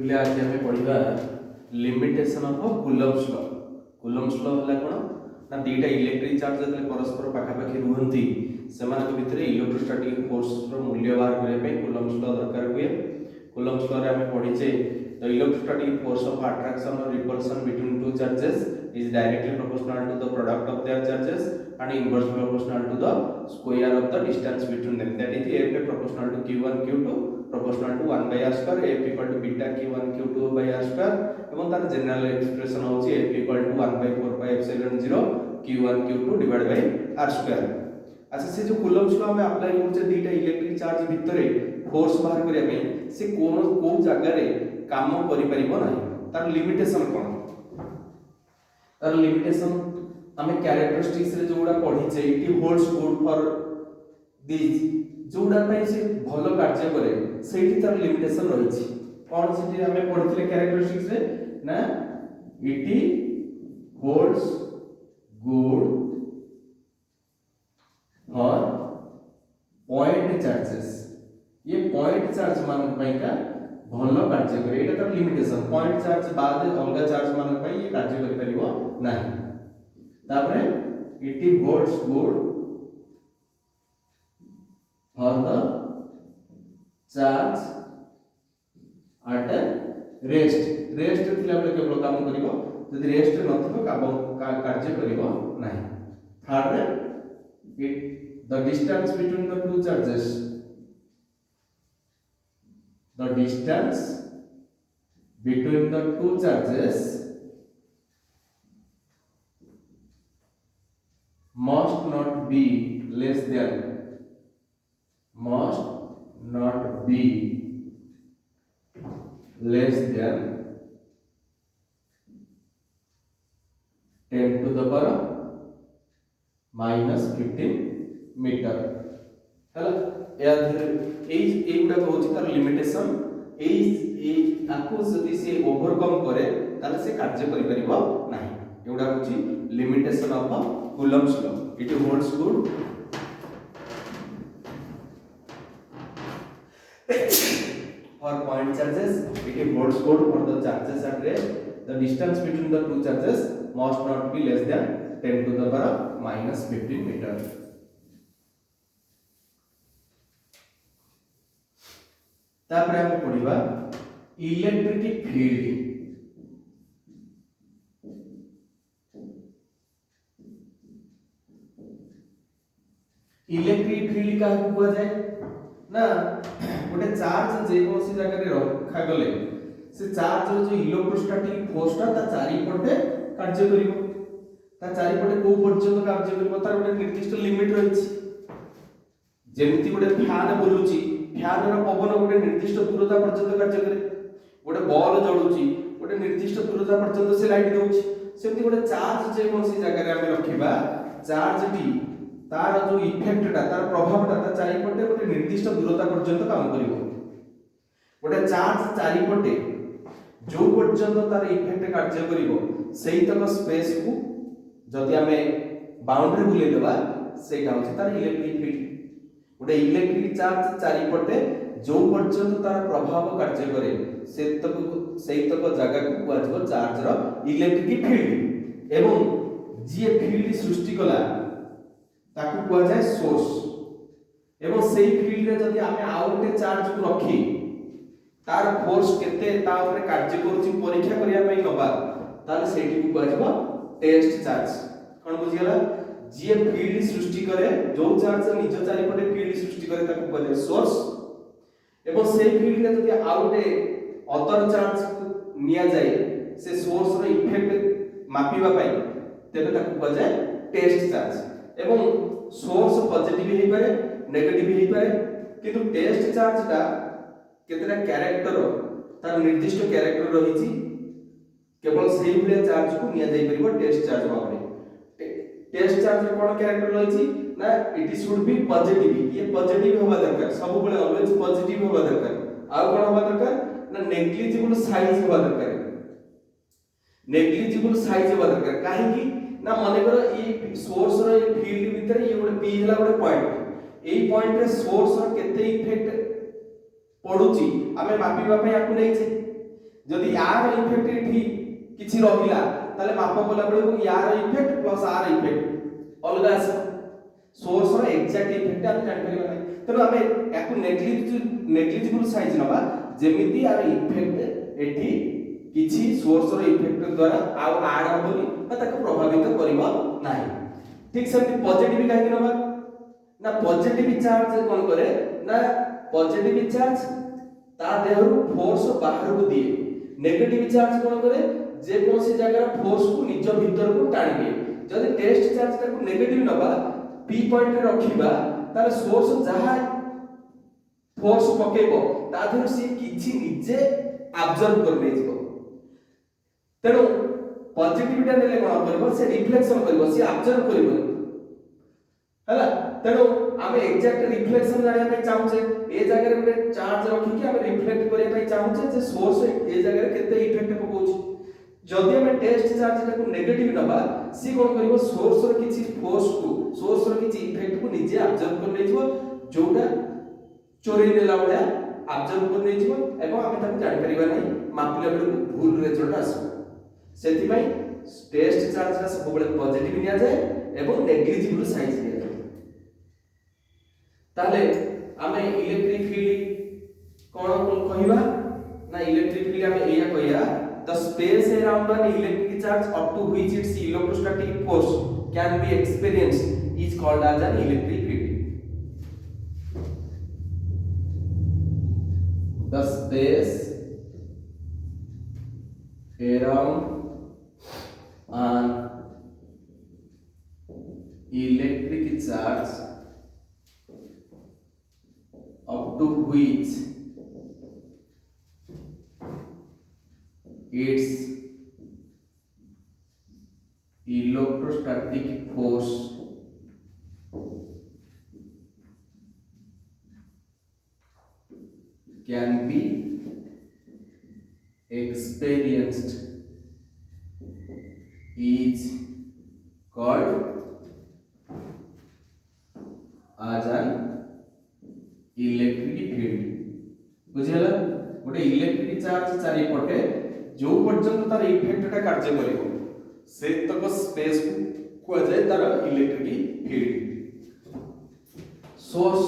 पिले आज आम पढ़ा limitation of Coulomb's law. Coulomb's law है कौन ना दीटा इलेक्ट्रिक चार्ज जो परस्पर पाखापाखि रुहति से भितर इलेक्ट्रोस्टैटिक फोर्स मूल्य बाहर करने कूलम्स लॉ दरकार हुए। कूलम्स लॉ रे आम पढ़ीचे the electrostatic force of attraction और repulsion between two charges is directly proportional to the product of their charges and inversely proportional to the square of the distance between them, that is F proportional to q1 q2 proportional to 1 by r square, F equal to beta q1 q2 by r square এবং তার general expression হচ্ছে F equal to 1 by 4 pi epsilon 0 q1 q2 divided by r square। अच्छा से जो Coulomb's law में apply करछे दीटा electric charge भितरे force बाहर करिया पे से को जगह रे काम करि परिबो नाही, तार लिमिटेशन कोन तार लिमिटेशन हमें कैरेक्टरिस्टिक्स रे जोड़ा पढीचे it holds good for this जोड़ा पई से भलो कार्य करे सेठी तार लिमिटेशन रहिछि। कोन सेठी हमें पढिथिले कैरेक्टरिस्टिक्स रे ना it holds good for point charges, ये पॉइंट चार्ज मान पई का भलो कार्य करे, एटा तार लिमिटेशन। पॉइंट चार्ज बाद अलगा चार्ज मान पई ये कार्य करि परिबो नहीं। तापरे it holds good for the charge at rest. Rest थिला बेले केवल काम करिवो, यदि रेस्ट नथिबो कार्य करिवो नहीं। थर्ड रे it the distance between the two charges, the distance between the two charges must not be less than 10 to the power minus 15 metre हैला। एगुड़ा हूँ तार लिमिटेशन यदि से ओवरकम करे ताले से कार्य करि परिबो नाही। एगुड़ा हूँ limitation of Coulomb's law. It holds good for point charges, it holds good for the charges at rest, the distance between the two charges must not be less than 10 to the power minus 15 metre. तापर हम पढ़िबा electric field. Electric field का हुआ जाए ना गोटे charge जे कोसी जगह रे रखा गले से चार्ज रो जो इलेक्ट्रोस्टैटिक फोर्स ता चारि पटे कार्य करिवो, ता चारि पटे को पर्यंत कार्य करिवो तार गोटे निर्दिष्ट लिमिट रहिछि। जेमिति गोटे फैन बुलुची, फैन रो पवन गोटे निर्दिष्ट दूरता पर्यंत कार्य करे, गोटे बॉल जळुची गोटे निर्दिष्ट दूरता पर्यंत से लाइट देउची। सेमति गोटे चार्ज जे कोनसी जगह रे हम रखिबा चार्ज टी तार जो इफेक्टटा तार प्रभावटा ता चारि पटे गोटे निर्दिष्ट दूरता पर्यंत काम करिवो। गोटे चार्ज चारि पटे जो पर्यंत तार इफेक्ट कार्य करिवो सेही तक स्पेस को जदि हमें बाउंड्री बुले देबा सेटा होछि तार इलेक्ट्रिक फील्ड। गोटे इलेक्ट्रिक चार्ज चारि पटे जो पर्यंत तार प्रभाव कार्य करे सेही तक जगह को कुआजबो चार्ज रो इलेक्ट्रिक फील्ड। एवं जे फील्ड सृष्टि कला ताकू कुआ जाय सोर्स। एवं सेही फील्ड रे जदि हमें आउटे चार्ज को रखी तार फोर्स केते ता ऊपर कार्य करूची परीक्षा करिया पई नबा ताले सेठी को कुआजबो टेस्ट चार्ज। कोन बुझियला जे फील्ड सृष्टि करे जो चार्ज निज चारि पटे फील्ड सृष्टि करे ताकू कुआ जाय सोर्स। एवं सेही फील्ड रे जदि आउटे अदर चार्ज निया जाय से सोर्स रो इफेक्ट मापिबा पई तेबे ताकू कुआ जाय टेस्ट चार्ज। एवं सोर्स पॉजिटिव हे पारे नेगेटिव हे पारे, किंतु टेस्ट चार्ज ता केतरा कैरेक्टर तार निर्दिष्ट कैरेक्टर रहिछि, केवल सेही भलिया चार्ज को निया जाय परिबो टेस्ट चार्ज भाबरे। टेस्ट चार्ज रे कोन कैरेक्टर रहिछि ना इट शुड बी पॉजिटिव, ये पॉजिटिव होबा दरकार, सब बेले ऑलवेज पॉजिटिव होबा दरकार। आ कोन होबा दरकार ना नेग्लिजिबल साइज होबा दरकार, नेग्लिजिबल साइज होबा दरकार। काहे कि ना माने करो ई सोर्स रो ई फील्ड भीतर ये गोटे पी हला गोटे पॉइंट, एई पॉइंट रे सोर्स रो केते इफेक्ट पडुची आमे मापिबा पई आकु नै छै। जदि यार इफेक्ट एठी किछि रहिला ताले माप बोला बेलू यार इफेक्ट प्लस आर इफेक्ट अलग आस सोर्स रो एग्जैक्ट इफेक्ट हम जान परिबा नै तनो हमें याकू नेग्लिजिबल साइज नबा जेमिति यार इफेक्ट एठी किछि सोर्स रो इफेक्ट द्वारा आ आड होबनी बा ताको प्रभावित करिवो नाही ठीक सेमति पॉजिटिव काहे नबा ना पॉजिटिव चार्ज कोन करे ना पॉजिटिव चार्ज ता देहरु फोर्स बाहर को दिए नेगेटिव चार्ज कोन करे जे कोनसी जगह फोर्स को निज भीतर को टाणी दिए जदि टेस्ट चार्ज को नेगेटिव नबा पी पॉइंट रे रखिबा तार सोर्स जहा फोर्स पकेबो ता देहरु से किछि निजे अब्जॉर्ब कर लेजिबो तेनु पॉजिटिविटी नेले कोन करबो से रिफ्लेक्शन करबो से अब्जॉर्ब करबो हला तेनु आमे एग्जैक्ट रिफ्लेक्शन जानिया पे चाहूचे ए जगह रे चार्ज रखि के आमे रिफ्लेक्ट करिया पे चाहूचे जे सोर्स ए जगह रे केते इफेक्ट पकोछ जदि हमें टेस्ट चार्ज को नेगेटिव नबा सी कोन करिवो सोर्स रो किछि फोर्स को सोर्स रो किछि इफेक्ट को निजे अब्जॉर्ब कर लेजिवो जोटा चोरी नेला बळया अब्जॉर्ब कर लेजिवो एवं हमें ताको जानि परिबा नै मापिला बेलू भूल रिजल्ट आसो सेति पई टेस्ट चार्ज रा सब बळे पॉजिटिव निया जाय एवं नेग्लिजिबल साइज निया जाय ताले आमे इलेक्ट्रिक फील्ड कोन कहिबा ना इलेक्ट्रिक फील्ड आमे एया कहिया the space around an electric charge up to which its electrostatic force can be experienced is called as an electric field the space around an electric charge up to which its electrostatic force can be experienced is called as an electric field बुझियला गोटे electric charge चारि पटे जो पर्यंत तार इफेक्टटा कार्य करिवो से तक space को जाय तार इलेक्ट्रिक फील्ड सोर्स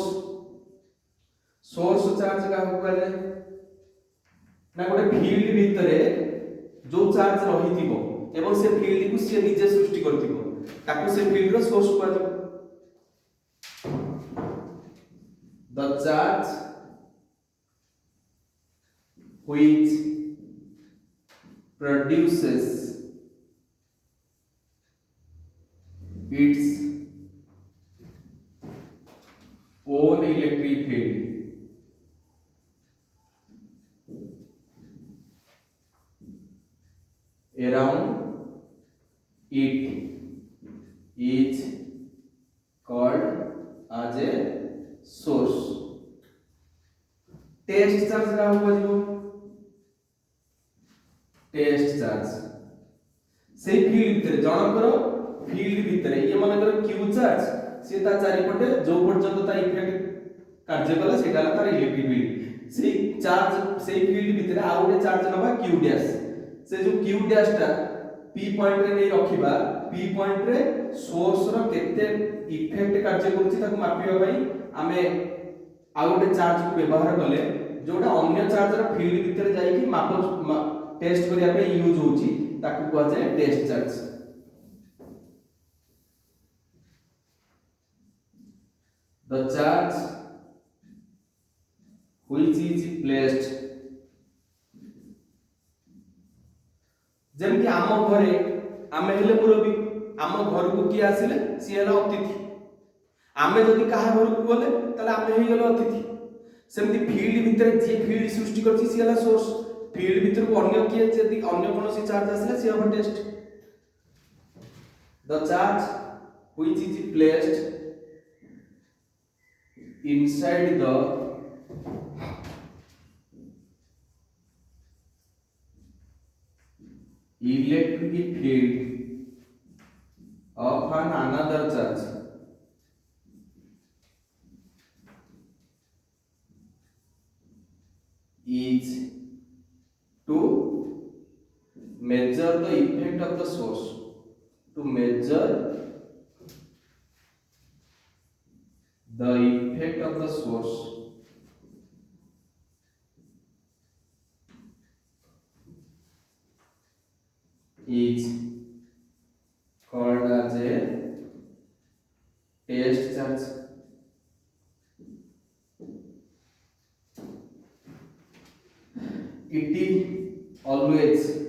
चार्ज का होगा जाय ना गोटे फील्ड भितरे जो चार्ज रहिथिबो एवं से फील्ड को से निजे सृष्टि करथिबो ताको से फील्ड रो सोर्स को जाय the charge which produces its own electric field around it is called as a source test charge का होगा जो टेस्ट चार्ज से फील्ड भीतर जनकर फील्ड भीतर ये मन कर क्यू चार्ज से ता चारि पटे जो पर्यंत ता इफेक्ट कार्य कला सेटा तार इलेक्ट्रिक फील्ड से चार्ज से फील्ड भीतर आ गोटे चार्ज नबा क्यू डैश से जो क्यू डैश ता पी पॉइंट रे नै रखिबा पी पॉइंट रे सोर्स रो केते इफेक्ट कार्य करूची ताको मापिबा पई आमे आ गोटे चार्ज को व्यवहार कले जोटा अन्य चार्ज रो फील्ड भीतर जाई कि माप टेस्ट करिया पे यूज होची ताकू कहै जाय test charge the charge which is placed जेम कि आम घरे आमे हेले मुरबी आम घर को की आसिले सी हेला अतिथि आमे जदि काहा घर को गले तले आमे हे गेलो अतिथि सेमति फील्ड भीतर जे फील्ड सृष्टि करछि सी हेला सोर्स फील्ड भीतर को अन्य किए यदि अन्य कोनोसी चार्ज आसिले सी हम test the charge which is placed inside the electric field of an another charge is to measure the effect of the source, to measure the effect of the source is called as a test charge. It is always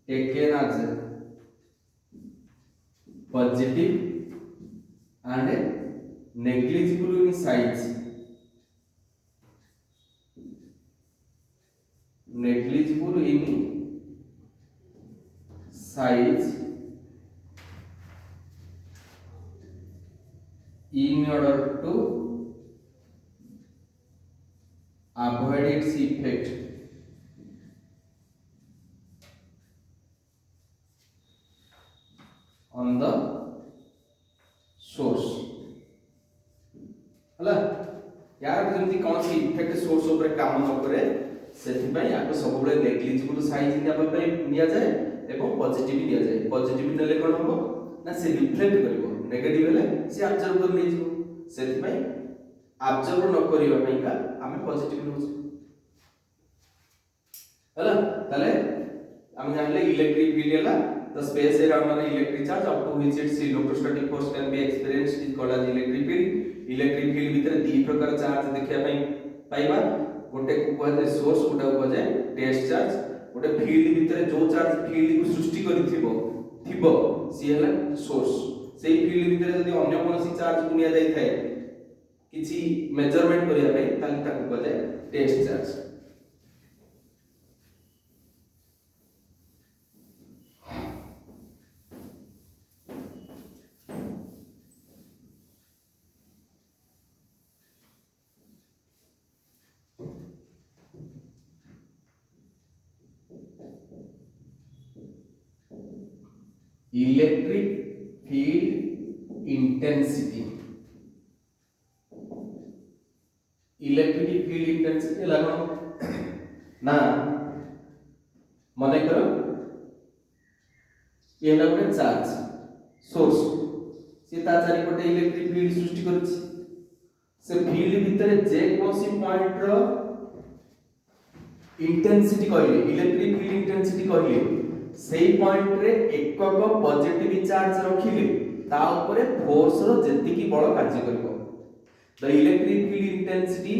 taken as positive and negligible in size. Negligible in size in order to avoid its effect on the source. हला यार जेमती कौन C effect source ऊपर काम न करे सेथि पई याको सब बेले नेग्लिजिबल साइज नेबा पई निया जाय एवं पॉजिटिव निया जाय. पॉजिटिव नेले कोन हो ना से रिफ्लेक्ट करिवो, नेगेटिव हेले से ऑब्जर्व कर नै जिवो. सेथि पई ऑब्जर्व न करिवा पई का आमे पॉजिटिव नउछ. हला तले आमे जानले इलेक्ट्रिक फील्ड हला the space around an electric charge up to which its electrostatic force can be experienced is called as electric field. Electric field भितर दी प्रकार चार्ज देखिया पई पाइबा. गोटे को कहते सोर्स, गोटे को कहते टेस्ट चार्ज. गोटे फील्ड भितर जो चार्ज फील्ड को सृष्टि थिबो सी हला सोर्स. सेही फील्ड भितर यदि अन्य कोनसी चार्ज को निया जाई थाए किछि मेजरमेंट करिया पई ताली ताको कहते test charge. Electric field intensity. Electric field intensity लागो ना मने करो ये ना गोटे चार्ज सोर्स से ता चारि पटे इलेक्ट्रिक फील्ड सृष्टि करछि. से फील्ड भितर जे कोसी पॉइंट रो इंटेंसिटी कहले, इलेक्ट्रिक फील्ड इंटेंसिटी कहले सेही पॉइंट रे एकक पॉजिटिव चार्ज रखिले ता ऊपर फोर्स रो जेति की बड़ कार्य करबो. The electric field intensity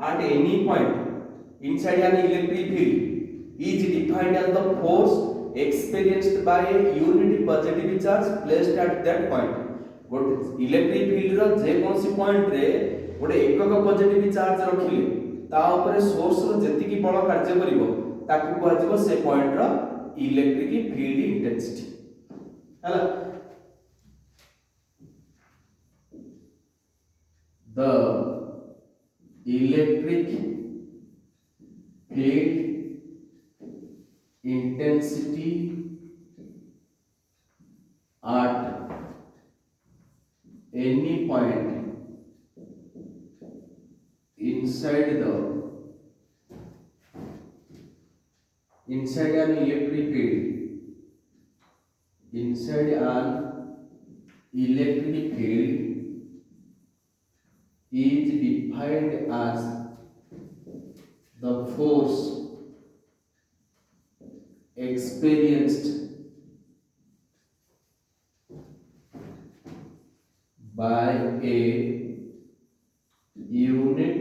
at any point inside an electric field is defined as the force experienced by a unit positive charge placed at that point. गोटे इलेक्ट्रिक फील्ड रो जे कोनसी point रे गोटे एकक पॉजिटिव चार्ज रखिले ता ऊपर source रो जेति की बड़ कार्य करबो ताकू कहै जबो से पॉइंट रो इलेक्ट्रिक फील्ड इंटेंसिटी. हला the electric field intensity at any point inside an electric field is defined as the force experienced by a unit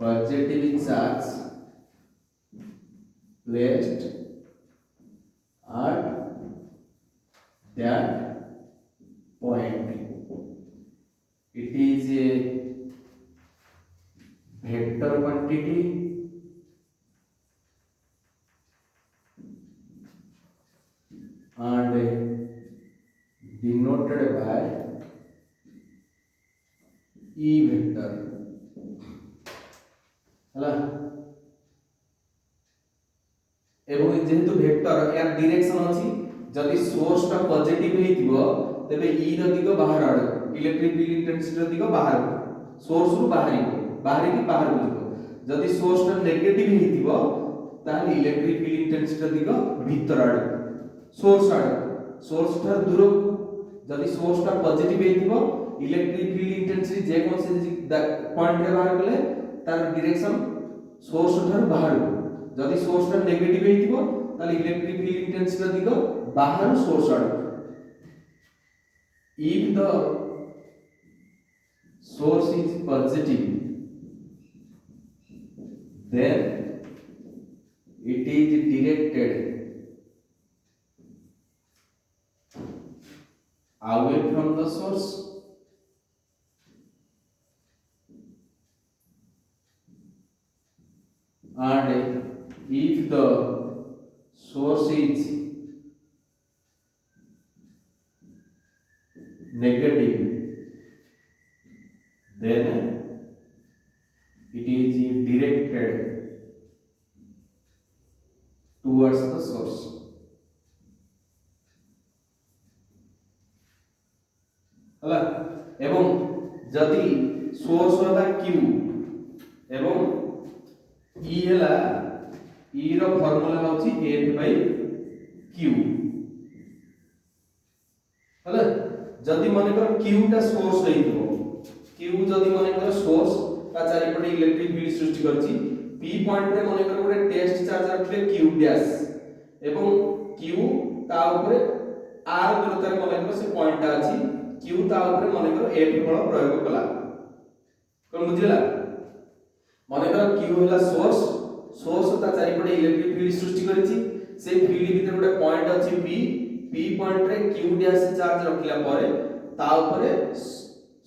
positive charge placed at that point. It is a vector quantity and denoted by E vector. हला एवं जेहेतु vector यार direction अछि जदि source टा positive हेतिबो तबे ई रो दिगो बाहर आड़ इलेक्ट्रिक फील्ड इंटेंसिटी रो दिगो बाहर सोर्स रु बाहर की बाहर को जिवो जदि सोर्स टा नेगेटिव हेतिबो ताले इलेक्ट्रिक फील्ड इंटेंसिटी दिग भीतर आड़ सोर्स ठार दूर जदि सोर्स टा पॉजिटिव हेतिबो इलेक्ट्रिक फील्ड इंटेंसिटी जे कोन से पॉइंट रे बाहर गले तार डायरेक्शन सोर्स ठार बाहर जदि सोर्स टा नेगेटिव हेतिबो ताले इलेक्ट्रिक फील्ड इंटेंसिटी दिग बाहर सोर्स आड़ if the source is positive then it is directed away from the source and if the source is negative then it is directed towards the source हला एवं जदि source होला q एवं e हला e रो formula होची F/q हला जदि माने कर q टा सोर्स हेइतो q जदि माने कर सोर्स ता चारि पटे इलेक्ट्रिक फील्ड सृष्टि करछि p पॉइंट रे माने कर गोटे टेस्ट चार्ज रखले q डैश एवं q ता ऊपर r दूरता रे माने कर से पॉइंट ता अछि q ता ऊपर माने कर f बल प्रयोग कला कोन बुझिला माने कर q होला सोर्स ता चारि पटे इलेक्ट्रिक फील्ड सृष्टि करछि से फील्ड भीतर गोटे पॉइंट अछि p पॉइंट रे q डैश चार्ज रखला परे ता ऊपर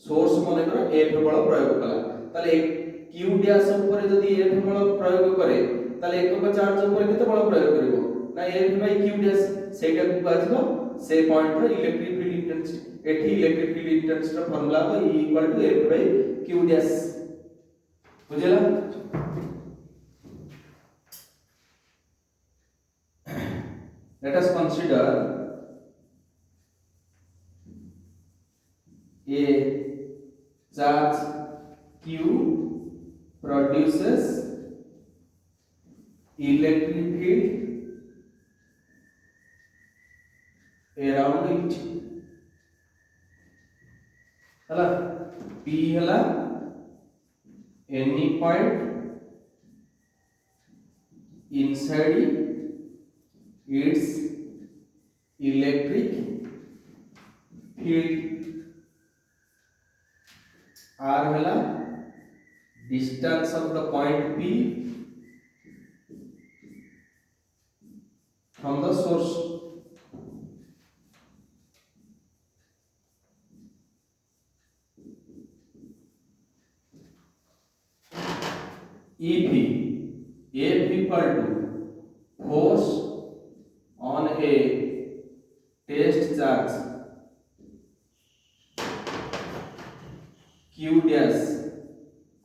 सोर्स माने कर f बल प्रयोग कला ताले q डैश ऊपर जदी f बल प्रयोग करे ताले एकक चार्ज ऊपर केते बल प्रयोग करिवो ना f/q डैश सेटा को कहजबो से पॉइंट रे इलेक्ट्रिक फील्ड इंटेंसिटी एठी इलेक्ट्रिक फील्ड इंटेंसिटी रा फार्मूला हो E = F/q डैश बुझला let us consider a charge q produces electric field around it हला p हला any point inside its electric field r हला distance of the point p from the source F equal to force on a test charge q dash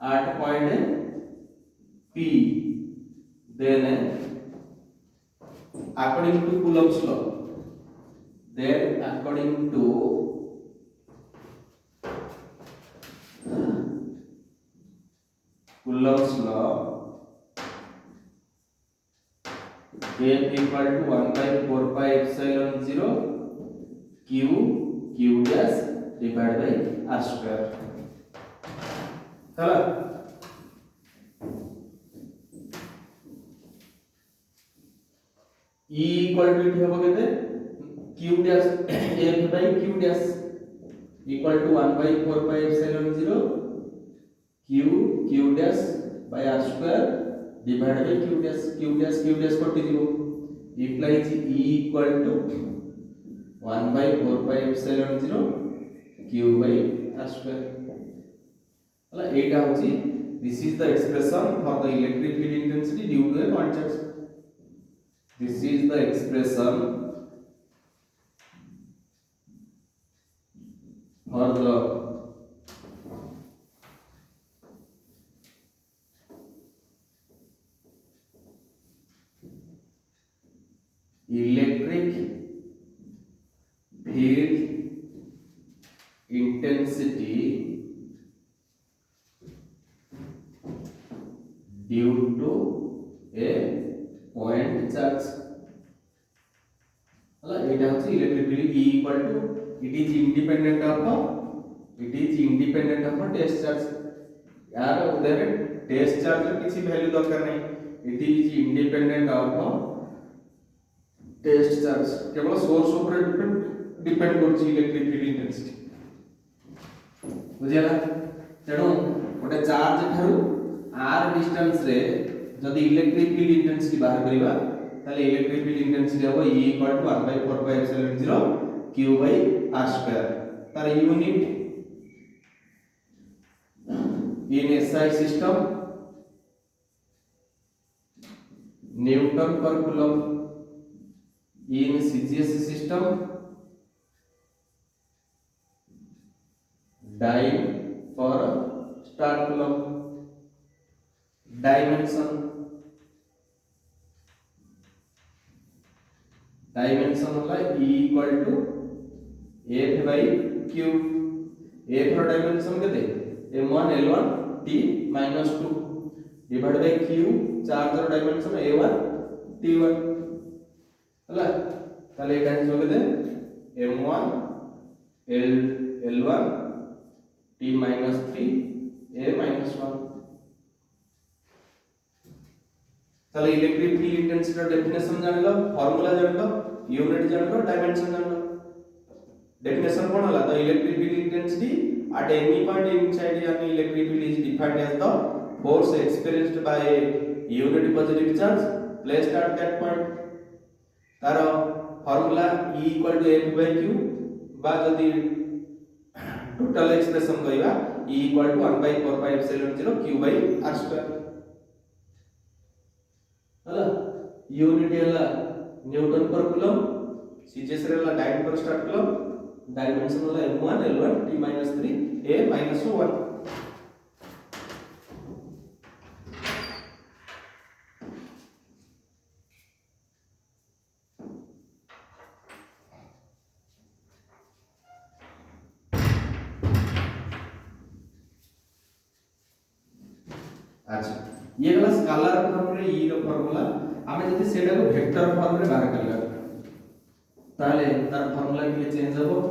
at point p then according to Coulomb's law then according to Coulomb's law F equal to 1/4 pi epsilon 0 q dash divided by r square चला E equal to इठ होबो केते q dash F/q dash equal to 1/4 pi epsilon 0 q dash by r square divided by q dash कटि दिबो implies E equal to 1/4 pi epsilon 0 q by r square हला एटा होची this is the expression for the electric field intensity due to a point charge this is the expression for the electric field intensity due to a point charge हला एटा होची electric field E equal to it is independent of test charge यार उधर test charge रे किसी value दरकार नहीं it is independent of test charge केवल सोर्स ऊपर डिपेंड करछि इलेक्ट्रिक फील्ड इंटेंसिटी बुझियला तेणु गोटे चार्ज ठारू r डिस्टेंस रे जदि इलेक्ट्रिक फील्ड इंटेंसिटी बाहर करिवा ताले इलेक्ट्रिक फील्ड इंटेंसिटी हो E equal to 1/4πε0 q by r square तार unit in SI system Newton per coulomb in CGS system dyne per star coulomb dimension होला E equal to F by Q F रो dimension केते m1 l1 t minus 2 divided by q charge रो dimension a1 t1 होला ताले एटा जो केते m1 l1 t minus 3 a minus 1 ताले electric field intensity रो definition जानलो फार्मूला जानलो यूनिट जानलो डायमेंशन जानलो डेफिनेशन कोन होला तो electric field intensity at any point inside an electric field is defined as the force experienced by a unit positive charge placed at that point तारो formula E equal to F by Q बा जदी total expression कहिबा E equal to 1/4πε0 Q by r square हला unit हला newton per coulomb CGS रे हला dine पर star coulomb dimension होला m1 l1 t minus 3 a minus 1 अच्छा ये गला स्केलर फॉर्म रे E रो फार्मूला आमे जति सेटा को वेक्टर फॉर्म रे बाहर करला ताले तार फार्मूला के चेंज हो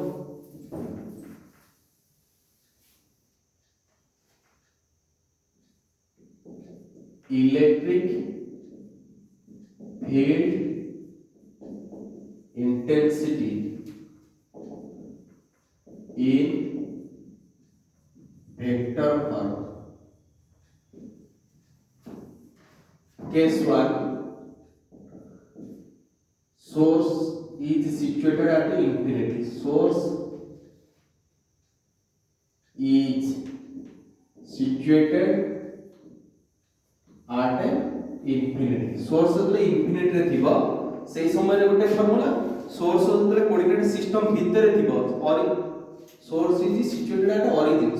electric field intensity in vector form case 1 source is situated at infinity source is situated at infinity source जतले infinity रे थिबो सेही समय रे गोटे फार्मूला source जतले कोऑर्डिनेट सिस्टम भीतर थिबो और source is situated at origin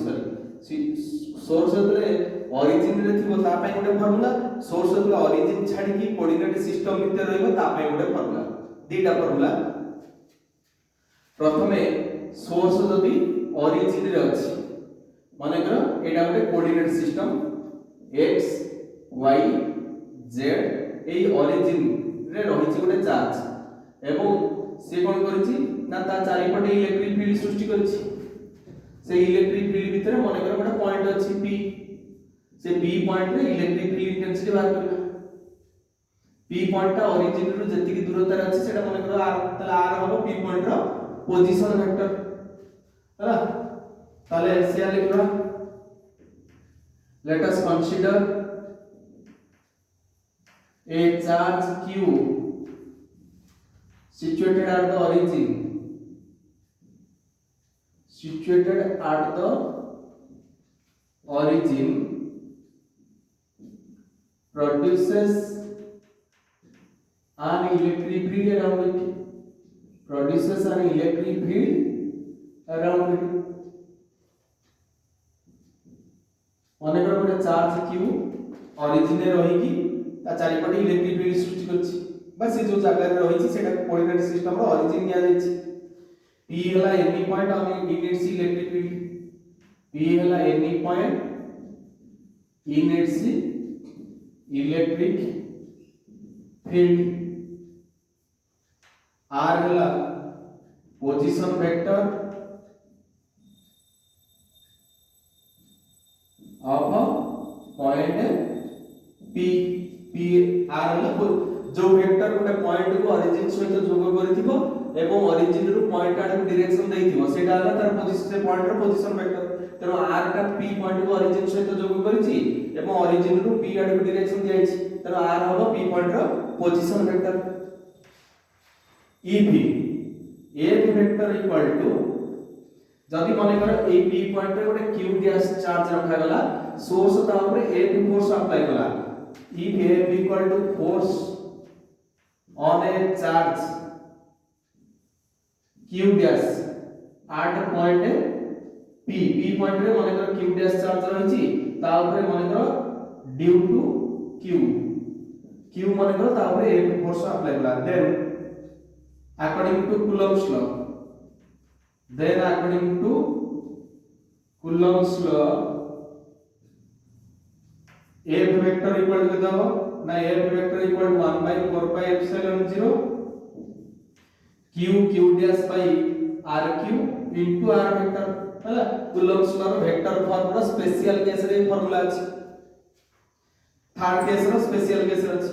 source जतले origin रे थिबो ता पय गोटे फार्मूला source जतले origin छाडी की कोऑर्डिनेट सिस्टम भीतर रहइबो ता पय गोटे फार्मूला दीटा फार्मूला प्रथमे सोर्स जदि ओरिजिन रे अछि माने कर एटा गोटे coordinate system x y z एई ओरिजिन रे रहिछि गोटे चार्ज एवं से कोन करिछि ना ता चारि पटे इलेक्ट्रिक फील्ड सृष्टि करिछि से इलेक्ट्रिक फील्ड भीतर माने कर गोटे पॉइंट अछि p से p पॉइंट रे इलेक्ट्रिक फील्ड इंटेंसिटी बाहर करबा p पॉइंट ता ओरिजिन रो जति की दूरता रे अछि सेटा माने कर r तले r होबो p पॉइंट रो पोजीशन वेक्टर हैला ताले से लिखबा let us consider a charge q situated at the origin produces an electric field around it अनेक गोटे चार्ज q ओरिजिन रे रही की ता चारि पटे इलेक्ट्रिक फील्ड सृष्टि करछि बस से जो जगह रे रही छी सेटा कोऑर्डिनेट सिस्टम रो ओरिजिन निया जाय छी p हला any point on in its electric field p हला any point in its electric field R हला position vector of point P P R हला जो वेक्टर गोटे पॉइंट को ओरिजिन सहित जोग करथिबो एवं ओरिजिन रु पॉइंट आड़ डायरेक्शन देथिबो सेटा हला तार पोजीशन से पॉइंट रो पोजीशन वेक्टर तेनो आर टा पी पॉइंट को ओरिजिन सहित जोग करछि एवं ओरिजिन रु पी आड़ डायरेक्शन दियाछि तेनो आर हबो पी पॉइंट रो position vector if F vector equal to जदि माने कर ए पी पॉइंट रे गोटे क्यू डैश चार्ज रखा गला सोर्स ता ऊपर एफ फोर्स अप्लाई कला if F equal to force on a charge Q dash at point P P point रे माने कर क्यू डैश चार्ज रहिछि ता ऊपर माने कर ड्यू टू क्यू क्यू माने कर ता ऊपर एफ फोर्स अप्लाई कला then according to Coulomb's law F vector equal to देबो ना F vector equal to 1 by 4 pi epsilon 0 q dash by rq into r vector हला Coulomb's law वेक्टर फॉर्म रो special case रे formula अछि third case रो special case अछि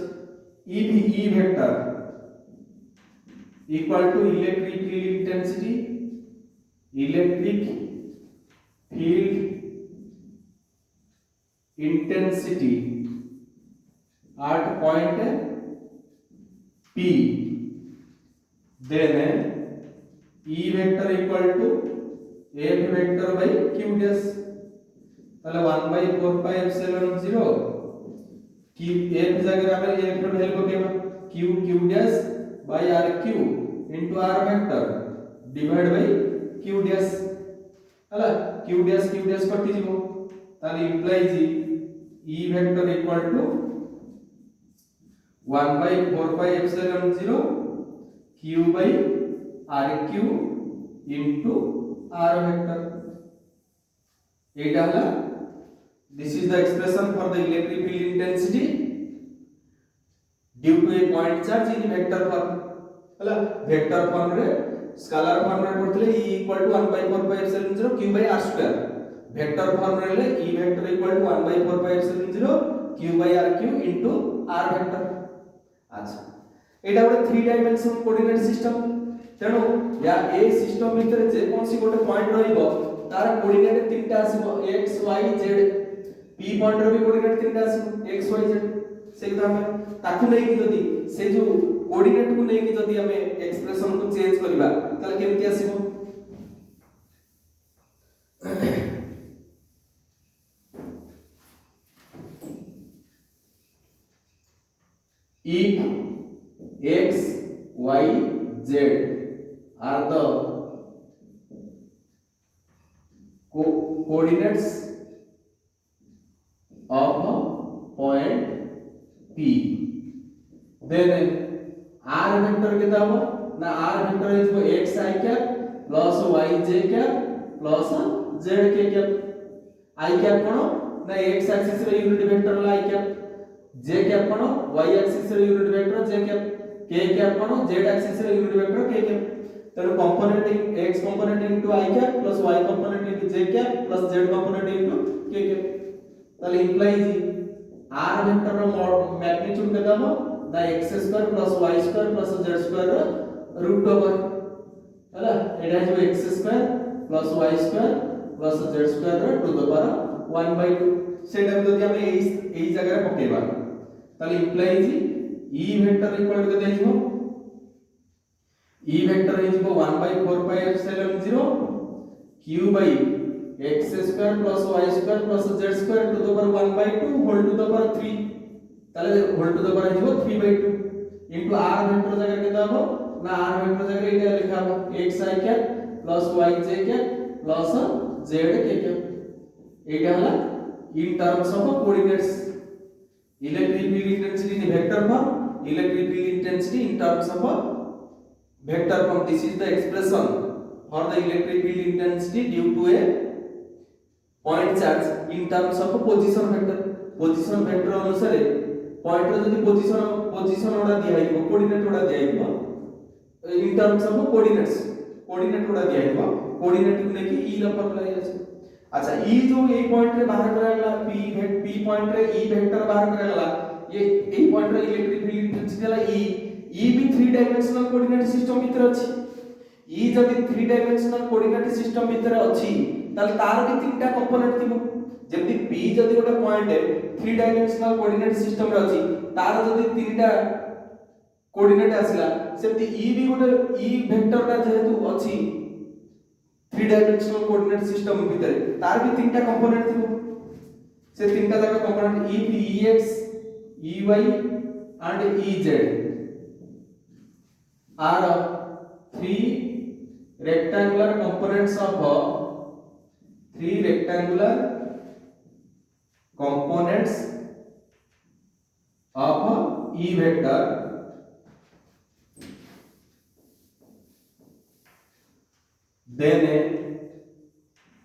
if e vector equal to electric field intensity at point P then E vector equal to F vector by Q dash ताले 1 by 4 pi epsilon 0 Q F जगह हमें F रो value पकेबा Q dash by RQ into R vector divided by Q dash हला Q dash कटि जिवो ताले implies E vector equal to 1 by 4 pi epsilon 0 Q by RQ into R vector एटा हला this is the expression for the electric field intensity due to a point charge in vector form हला vector form रे scalar form रे पड़तले E equal to 1 by 4 pi epsilon 0 Q by R square vector form रे ले E vector equal to 1 by 4 pi epsilon 0 Q by RQ into R vector अच्छा एटा गोटे 3 dimension coordinate system तेनो या ए system भितर जे कोनसी गोटे पॉइंट रहइबो तार कोऑर्डिनेट तीनटा आसीबो x y z p point रो भी कोऑर्डिनेट तीनटा आसीबो x y z सेगदा हम ताकू नै कि जदी से जो कोऑर्डिनेट को नै कि जदी हमें एक्सप्रेशन को चेंज करबा तले केमति आसीबो if x y z are the coordinates of a point P then r vector के दाव ना r vector is x I cap plus y j cap plus z k cap I cap कोन ना x axis रे unit vector ला I cap j cap कोन y axis रे unit vector j cap k cap कोन z axis रे unit vector k cap तेरो component x component into I cap plus y component into j cap plus z component into k cap ताले implies r vector रो magnitude के दाव the x square plus y square plus z square root over हला एटा जो x square plus y square plus z square to the power 1/2 सेटा जदी हम एई जगह रे पकेबा ताले implies e vector equal to देइबो e वेक्टर इजबो 1/4 pi epsilon 0 q by x square plus y square plus z square to the power 1/2 whole to the power 3 ताले whole to the power इजबो 3/2 into r vector जगह के दाबो ना r vector जगह एटा लिखा हो x I cap plus y j cap plus z k cap एटा हला in terms of coordinates electric field intensity in vector form electric field intensity in terms of vector form this is the expression for the electric field intensity due to a point charge in terms of position vector अनुसार point रो जदी position ओडा दिया हिबो coordinate ओडा दिया हिबो in terms of coordinate ओडा दिया हिबो कोऑर्डिनेट ने की ई ର फॉर्मूला अछि। अच्छा ई जो ए पॉइंट रे बाहर कराला पी पॉइंट रे ई वेक्टर बाहर कराला ये ए पॉइंट रे इलेक्ट्रिक फील्ड इंटेंसिटी ला ई भी 3 डायमेंशनल कोऑर्डिनेट सिस्टम भीतर अछि। ई जदी 3 डायमेंशनल कोऑर्डिनेट सिस्टम भीतर अछि ताल तार भी तीनटा कंपोनेंट थिबो जेमति p जदी गोटे पॉइंट है 3 डायमेंशनल कोऑर्डिनेट सिस्टम रे अछि तार जदी तीनटा कोऑर्डिनेट आसिला सेमति ई भी गोटे ई वेक्टर ता जेहेतु अछि 3 डायमेंशनल कोऑर्डिनेट सिस्टम भीतर तार भी तीनटा कंपोनेंट थिबो से तीनटा जाक component if ex ey and ez are three rectangular components of E vector, then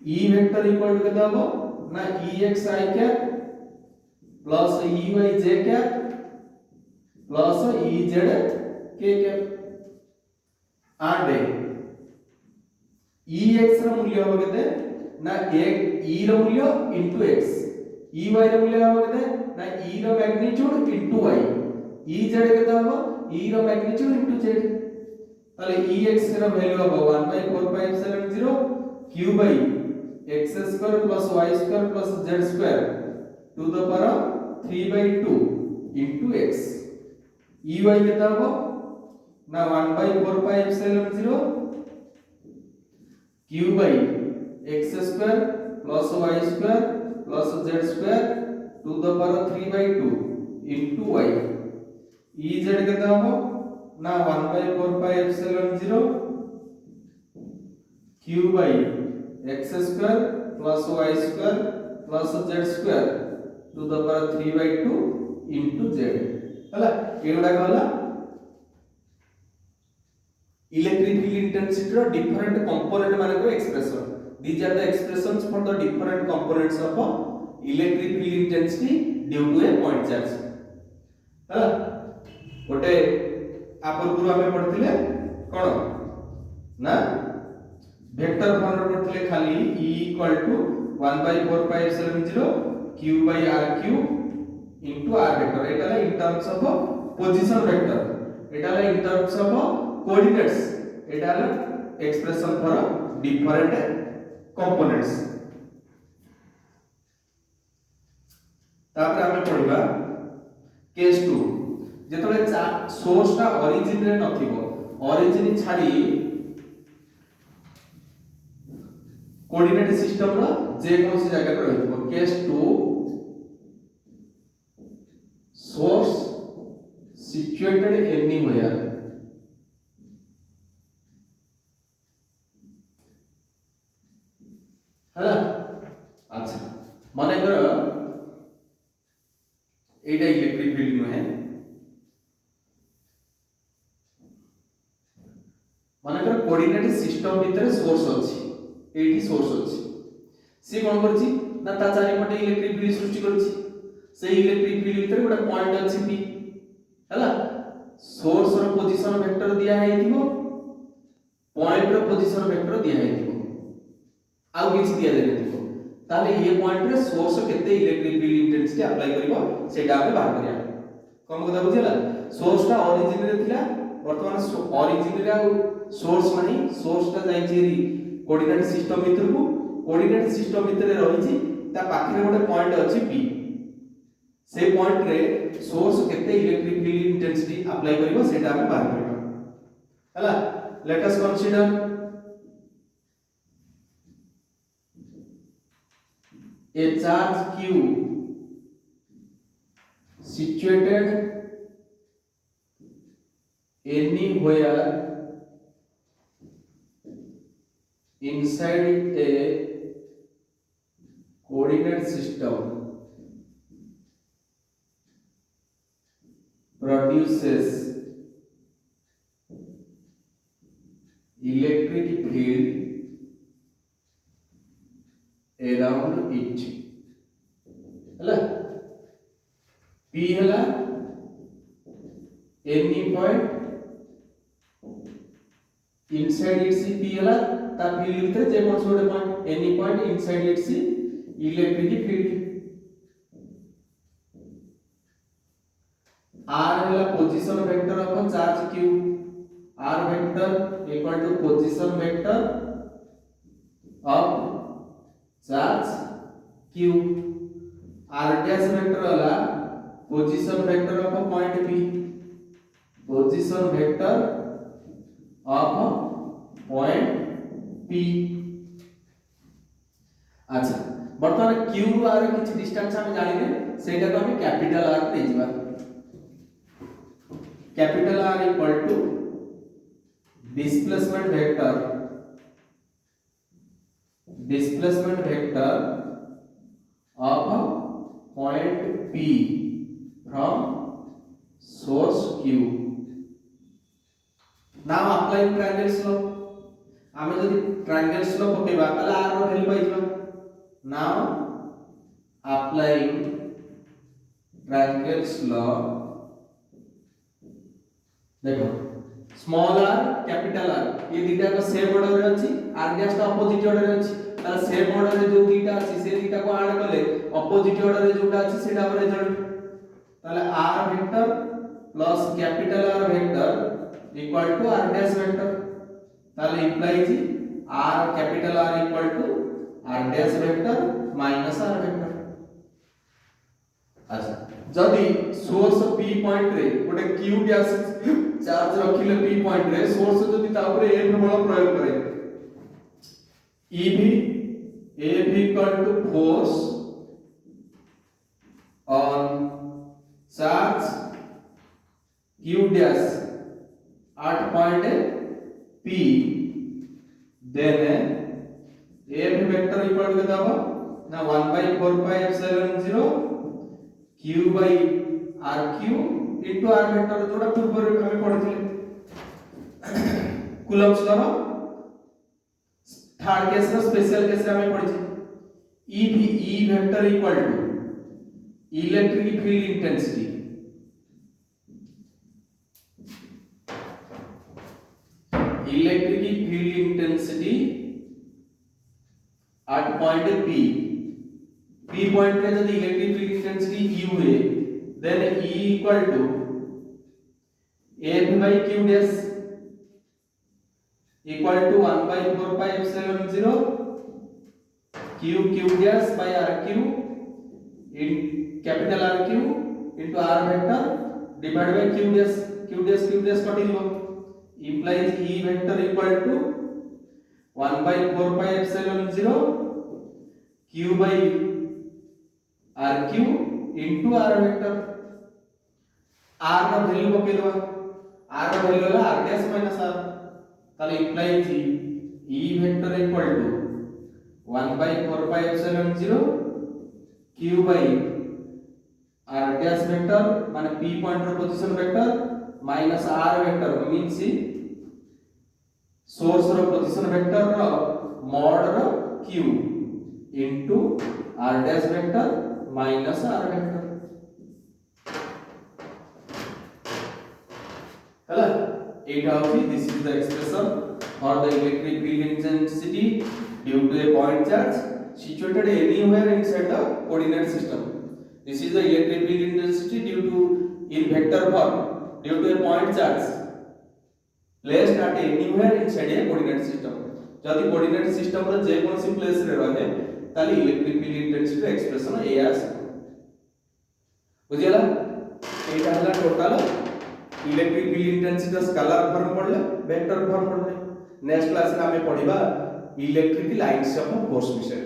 E vector equal to कितना होगा ना ex I cap plus ey j cap plus ez k cap and ex ର मूल्य होगा केते ना एक e ର मूल्य into x ey ର मूल्य होगा केते ना e ର मैग्नीट्यूड into y ez केते होगा e ର मैग्नीट्यूड into z ताले ex ର वैल्यू होगा 1/4π0 q by x square plus y square plus z square to the power 3/2 into x ey केते होगा ना 1/4π0 q by x square plus y square plus z square to the power 3/2 into y ez केते होगा ना 1/4π0 q by x square plus y square plus z square to the power 3/2 into z हला एगुडा कहला electric field intensity रो different component माने को expression these are the expressions for the different components of electric field intensity due to a point charge हला गोटे आपर गुरु हमें पढ़थिले कोन ना वेक्टर फॉर्म रे पढ़थिले खाली E equal to 1/4π0 q by rq into r vector एटा ला in terms of position vector एटा ला इन टर्म्स ऑफ कोऑर्डिनेट्स एटा ला एक्सप्रेशन फॉर डिफरेंट कंपोनेंट्स तापर हमें पढ़िबा केस 2 जेतले सोर्स ता ओरिजिन रे नथिबो ओरिजिन छाडी कोऑर्डिनेट सिस्टम रा जे कोनसी जगह पे रहिबो केस 2 source situated anywhere है अच्छा माने कर एटा इलेक्ट्रिक फील्ड में है माने कर कोऑर्डिनेट सिस्टम भीतर सोर्स अछि एटी सोर्स अछि से कोन करछि ना ता चारि पटे इलेक्ट्रिक फील्ड सृष्टि करछि से इलेक्ट्रिक फील्ड भीतर गोटे पॉइंट अछि p हैला सोर्स रो पोजीशन वेक्टर दिया है दिबो पॉइंट रो पोजीशन वेक्टर दिया है दिबो आउ किछ दिया दे दिबो ताले ये पॉइंट रे सोर्स केते इलेक्ट्रिक फील्ड इंटेंसिटी अप्लाई करिवो सेटा हमें बाहर करिया कोन कथा बुझिला सोर्स ता ओरिजिन रे थिला वर्तमान ओरिजिन रे सोर्स नाही सोर्स ता जाई छी कोऑर्डिनेट सिस्टम भीतर को कोऑर्डिनेट सिस्टम भीतर रही छी ता पाखरे गोटे पॉइंट अछि p से पॉइंट रे सोर्स केते इलेक्ट्रिक फील्ड इंटेंसिटी अप्लाई करिवो सेटा हमें बाहर करिवो हला let us consider a charge q situated anywhere inside a coordinate system produces electric field around it हला p हला any point inside its P हला ता फील्ड भितर जे कोन सोडे point any point inside its electric field r हला position vector of charge q r vector equal to position vector of charge q r dash vector हला position vector of point p position vector of point p अच्छा वर्तमान q रु r किछि distance हम जानिने सेटा को हम कैपिटल r दे जिबा capital R equal to displacement vector of point P from source Q now apply triangles law आमे जदि ट्रायंगल्स लॉ पकेबा तले R रो वैल्यू पाइबा नाउ अप्लाई ट्रायंगल्स लॉ देखो स्मॉल r कैपिटल R ये दीटा का सेम ऑर्डर रे अछि r डैश का अपोजिट ऑर्डर रे अछि ताला सेम ऑर्डर रे जो दीटा अछि से दीटा को ऐड करले अपोजिट ऑर्डर रे जोटा अछि सेटा रिजल्ट ताला r vector plus capital R vector equal to r dash vector ताला implies r capital R equal to r dash vector minus r vector अच्छा जदि सोर्स p पॉइंट रे गोटे q डैश चार्ज रखिले p पॉइंट रे source जदि ता ऊपर f बल प्रयोग करे ev इक्वल to force on charge q dash at point p then f vector equal to देबो ना 1/4 pi epsilon 0 q by rq into r vector जोड़ा पूर्व रे हमें पढ़िथिले कूलम्ब्स लॉ थर्ड केस रो स्पेशल केस रे हमें पढ़िछि e vector equal to electric field intensity at point p point रे जदि इलेक्ट्रिक फील्ड इंटेंसिटी u है then e equal to f by q dash equal to 1/4 pi epsilon 0 q dash by rq in capital RQ into r vector divided by q dash कटि दिबो implies e vector equal to 1/4 pi epsilon 0 q by rq into r vector r का value पके दवा r का value होला r dash minus r ताले implies e vector equal to 1/4 pi epsilon 0 q by r dash vector माने p point रो position vector minus r vector means source रो position vector रो मॉड रो q into r dash vector minus r vector हला एटा होची this is the expression for the electric field intensity due to a point charge situated anywhere inside the coordinate system. This is the electric field intensity due to in vector form due to a point charge placed at anywhere inside a coordinate system. जदि coordinate system रे जे कोनसी place रे रहे ताली electric field intensity expression a आस बुझियला एटा हला total electric field intensity scalar form पढ़ले vector form पढ़ले next class रे हमें पढ़िबा इलेक्ट्रिक लाइन्स ऑफ फोर्स विषय।